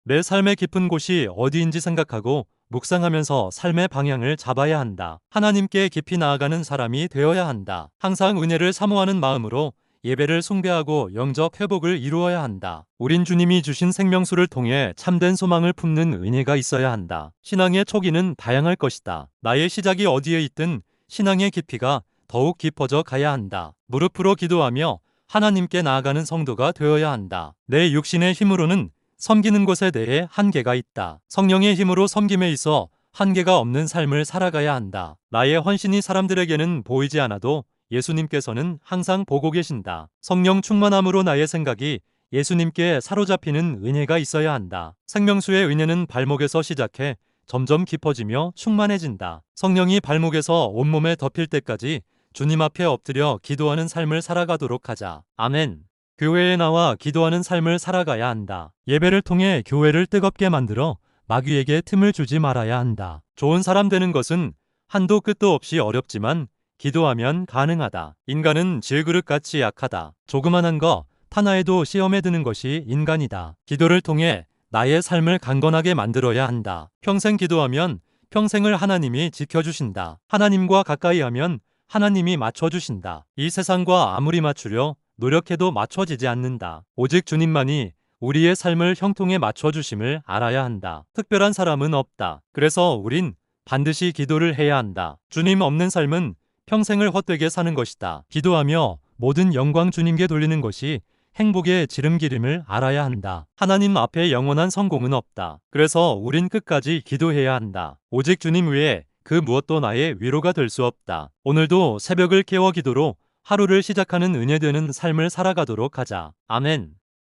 내 삶의 깊은 곳이 어디인지 생각하고 묵상하면서 삶의 방향을 잡아야 한다. 하나님께 깊이 나아가는 사람이 되어야 한다. 항상 은혜를 사모하는 마음으로 예배를 숭배하고 영적 회복을 이루어야 한다. 우린 주님이 주신 생명수를 통해 참된 소망을 품는 은혜가 있어야 한다. 신앙의 초기는 다양할 것이다. 나의 시작이 어디에 있든 신앙의 깊이가 더욱 깊어져 가야 한다. 무릎으로 기도하며 하나님께 나아가는 성도가 되어야 한다. 내 육신의 힘으로는 섬기는 것에 대해 한계가 있다. 성령의 힘으로 섬김에 있어 한계가 없는 삶을 살아가야 한다. 나의 헌신이 사람들에게는 보이지 않아도 예수님께서는 항상 보고 계신다. 성령 충만함으로 나의 생각이 예수님께 사로잡히는 은혜가 있어야 한다. 생명수의 은혜는 발목에서 시작해 점점 깊어지며 충만해진다. 성령이 발목에서 온몸에 덮일 때까지 주님 앞에 엎드려 기도하는 삶을 살아가도록 하자. 아멘. 교회에 나와 기도하는 삶을 살아가야 한다. 예배를 통해 교회를 뜨겁게 만들어 마귀에게 틈을 주지 말아야 한다. 좋은 사람 되는 것은 한도 끝도 없이 어렵지만 기도하면 가능하다. 인간은 질그릇같이 약하다. 조그만한 거 하나에도 시험에 드는 것이 인간이다. 기도를 통해 나의 삶을 강건하게 만들어야 한다. 평생 기도하면 평생을 하나님이 지켜주신다. 하나님과 가까이 하면 하나님이 맞춰주신다. 이 세상과 아무리 맞추려 노력해도 맞춰지지 않는다. 오직 주님만이 우리의 삶을 형통에 맞춰주심을 알아야 한다. 특별한 사람은 없다. 그래서 우린 반드시 기도를 해야 한다. 주님 없는 삶은 평생을 헛되게 사는 것이다. 기도하며 모든 영광 주님께 돌리는 것이 행복의 지름길임을 알아야 한다. 하나님 앞에 영원한 성공은 없다. 그래서 우린 끝까지 기도해야 한다. 오직 주님 외에 그 무엇도 나의 위로가 될 수 없다. 오늘도 새벽을 깨워 기도로 하루를 시작하는 은혜되는 삶을 살아가도록 하자. 아멘.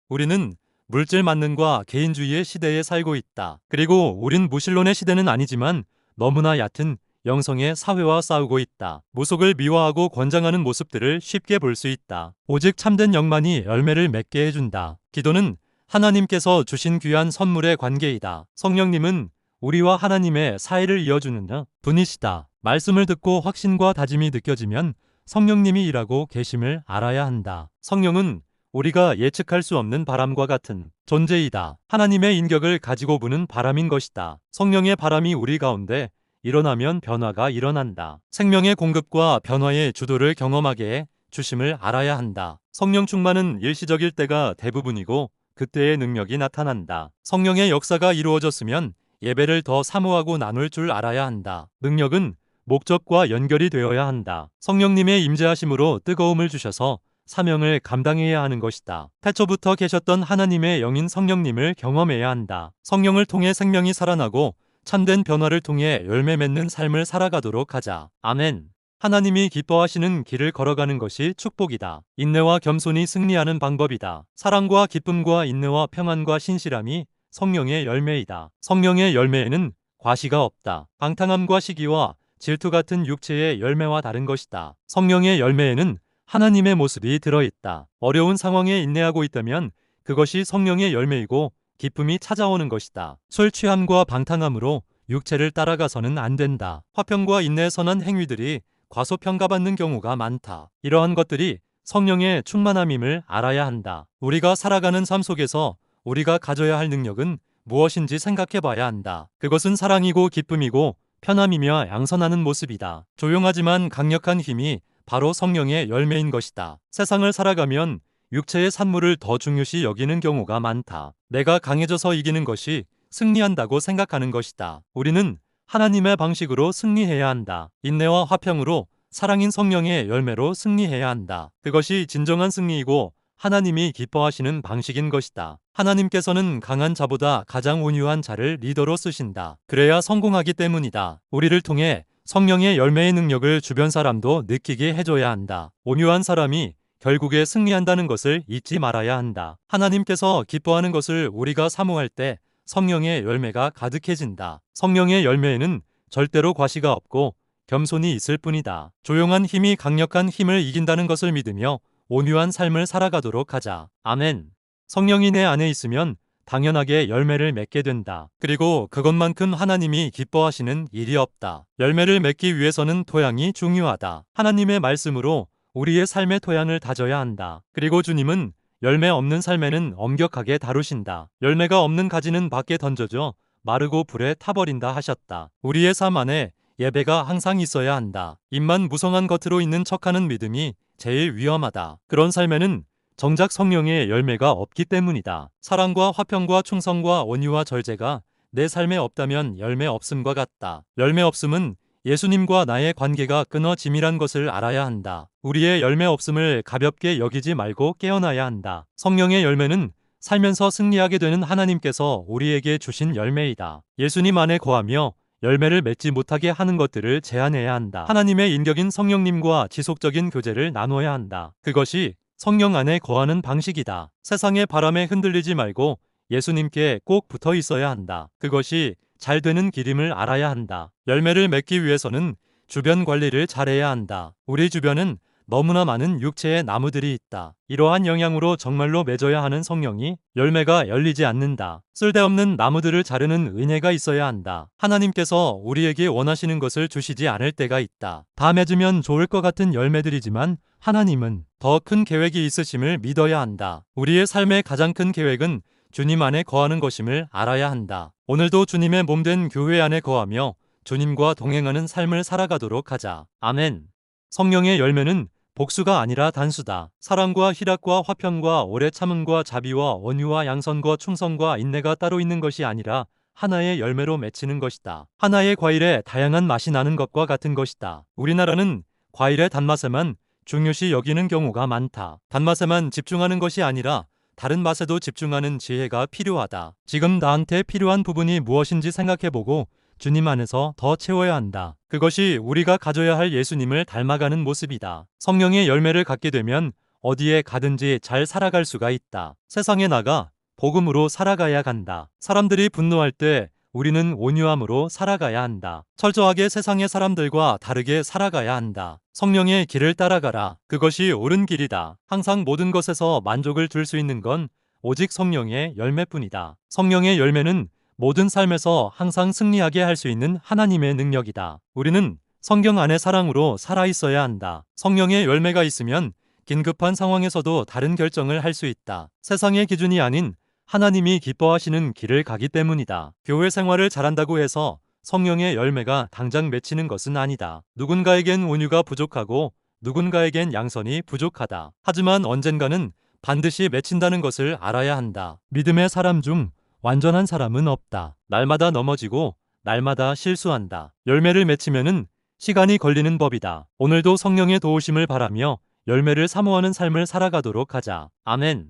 우리는 물질 만능과 개인주의의 시대에 살고 있다. 그리고 우린 무신론의 시대는 아니지만 너무나 얕은 영성의 사회와 싸우고 있다. 무속을 미화하고 권장하는 모습들을 쉽게 볼 수 있다. 오직 참된 영만이 열매를 맺게 해준다. 기도는 하나님께서 주신 귀한 선물의 관계이다. 성령님은 우리와 하나님의 사이를 이어주는 분이시다. 말씀을 듣고 확신과 다짐이 느껴지면 성령님이 일하고 계심을 알아야 한다. 성령은 우리가 예측할 수 없는 바람과 같은 존재이다. 하나님의 인격을 가지고 부는 바람인 것이다. 성령의 바람이 우리 가운데 일어나면 변화가 일어난다. 생명의 공급과 변화의 주도를 경험하게 해 주심을 알아야 한다. 성령 충만은 일시적일 때가 대부분이고 그때의 능력이 나타난다. 성령의 역사가 이루어졌으면 예배를 더 사모하고 나눌 줄 알아야 한다. 능력은 목적과 연결이 되어야 한다. 성령님의 임재하심으로 뜨거움을 주셔서 사명을 감당해야 하는 것이다. 태초부터 계셨던 하나님의 영인 성령님을 경험해야 한다. 성령을 통해 생명이 살아나고 참된 변화를 통해 열매 맺는 삶을 살아가도록 하자. 아멘. 하나님이 기뻐하시는 길을 걸어가는 것이 축복이다. 인내와 겸손이 승리하는 방법이다. 사랑과 기쁨과 인내와 평안과 신실함이 성령의 열매이다. 성령의 열매에는 과시가 없다. 방탕함과 시기와 질투 같은 육체의 열매와 다른 것이다. 성령의 열매에는 하나님의 모습이 들어있다. 어려운 상황에 인내하고 있다면 그것이 성령의 열매이고 기쁨이 찾아오는 것이다. 술 취함과 방탕함으로 육체를 따라가서는 안 된다. 화평과 인내의 선한 행위들이 과소평가받는 경우가 많다. 이러한 것들이 성령의 충만함임을 알아야 한다. 우리가 살아가는 삶 속에서 우리가 가져야 할 능력은 무엇인지 생각해 봐야 한다. 그것은 사랑이고 기쁨이고 편함이며 양선하는 모습이다. 조용하지만 강력한 힘이 바로 성령의 열매인 것이다. 세상을 살아가면 육체의 산물을 더 중요시 여기는 경우가 많다. 내가 강해져서 이기는 것이 승리한다고 생각하는 것이다. 우리는 하나님의 방식으로 승리해야 한다. 인내와 화평으로 사랑인 성령의 열매로 승리해야 한다. 그것이 진정한 승리이고 하나님이 기뻐하시는 방식인 것이다. 하나님께서는 강한 자보다 가장 온유한 자를 리더로 쓰신다. 그래야 성공하기 때문이다. 우리를 통해 성령의 열매의 능력을 주변 사람도 느끼게 해줘야 한다. 온유한 사람이 결국에 승리한다는 것을 잊지 말아야 한다. 하나님께서 기뻐하는 것을 우리가 사모할 때 성령의 열매가 가득해진다. 성령의 열매에는 절대로 과시가 없고 겸손이 있을 뿐이다. 조용한 힘이 강력한 힘을 이긴다는 것을 믿으며 온유한 삶을 살아가도록 하자. 아멘. 성령이 내 안에 있으면 당연하게 열매를 맺게 된다. 그리고 그것만큼 하나님이 기뻐하시는 일이 없다. 열매를 맺기 위해서는 토양이 중요하다. 하나님의 말씀으로 우리의 삶의 토양을 다져야 한다. 그리고 주님은 열매 없는 삶에는 엄격하게 다루신다. 열매가 없는 가지는 밖에 던져져 마르고 불에 타버린다 하셨다. 우리의 삶 안에 예배가 항상 있어야 한다. 입만 무성한 겉으로 있는 척하는 믿음이 제일 위험하다. 그런 삶에는 정작 성령의 열매가 없기 때문이다. 사랑과 화평과 충성과 온유와 절제가 내 삶에 없다면 열매 없음과 같다. 열매 없음은 예수님과 나의 관계가 끊어짐이란 것을 알아야 한다. 우리의 열매 없음을 가볍게 여기지 말고 깨어나야 한다. 성령의 열매는 살면서 승리하게 되는 하나님께서 우리에게 주신 열매이다. 예수님 안에 거하며 열매를 맺지 못하게 하는 것들을 제한해야 한다. 하나님의 인격인 성령님과 지속적인 교제를 나눠야 한다. 그것이 성령 안에 거하는 방식이다. 세상의 바람에 흔들리지 말고 예수님께 꼭 붙어 있어야 한다. 그것이 잘 되는 길임을 알아야 한다. 열매를 맺기 위해서는 주변 관리를 잘해야 한다. 우리 주변은 너무나 많은 육체의 나무들이 있다. 이러한 영향으로 정말로 맺어야 하는 성령이 열매가 열리지 않는다. 쓸데없는 나무들을 자르는 은혜가 있어야 한다. 하나님께서 우리에게 원하시는 것을 주시지 않을 때가 있다. 다 맺으면 좋을 것 같은 열매들이지만 하나님은 더 큰 계획이 있으심을 믿어야 한다. 우리의 삶의 가장 큰 계획은 주님 안에 거하는 것임을 알아야 한다. 오늘도 주님의 몸된 교회 안에 거하며 주님과 동행하는 삶을 살아가도록 하자. 아멘. 성령의 열매는 복수가 아니라 단수다. 사랑과 희락과 화평과 오래 참음과 자비와 온유와 양선과 충성과 인내가 따로 있는 것이 아니라 하나의 열매로 맺히는 것이다. 하나의 과일에 다양한 맛이 나는 것과 같은 것이다. 우리나라는 과일의 단맛에만 중요시 여기는 경우가 많다. 단맛에만 집중하는 것이 아니라 다른 맛에도 집중하는 지혜가 필요하다. 지금 나한테 필요한 부분이 무엇인지 생각해보고 주님 안에서 더 채워야 한다. 그것이 우리가 가져야 할 예수님을 닮아가는 모습이다. 성령의 열매를 갖게 되면 어디에 가든지 잘 살아갈 수가 있다. 세상에 나가 복음으로 살아가야 간다. 사람들이 분노할 때 우리는 온유함으로 살아가야 한다. 철저하게 세상의 사람들과 다르게 살아가야 한다. 성령의 길을 따라가라. 그것이 옳은 길이다. 항상 모든 것에서 만족을 줄 수 있는 건 오직 성령의 열매뿐이다. 성령의 열매는 모든 삶에서 항상 승리하게 할 수 있는 하나님의 능력이다. 우리는 성경 안의 사랑으로 살아 있어야 한다. 성령의 열매가 있으면 긴급한 상황에서도 다른 결정을 할 수 있다. 세상의 기준이 아닌 하나님이 기뻐하시는 길을 가기 때문이다. 교회 생활을 잘한다고 해서 성령의 열매가 당장 맺히는 것은 아니다. 누군가에겐 온유가 부족하고 누군가에겐 양선이 부족하다. 하지만 언젠가는 반드시 맺힌다는 것을 알아야 한다. 믿음의 사람 중 완전한 사람은 없다. 날마다 넘어지고 날마다 실수한다. 열매를 맺히면은 시간이 걸리는 법이다. 오늘도 성령의 도우심을 바라며 열매를 사모하는 삶을 살아가도록 하자. 아멘.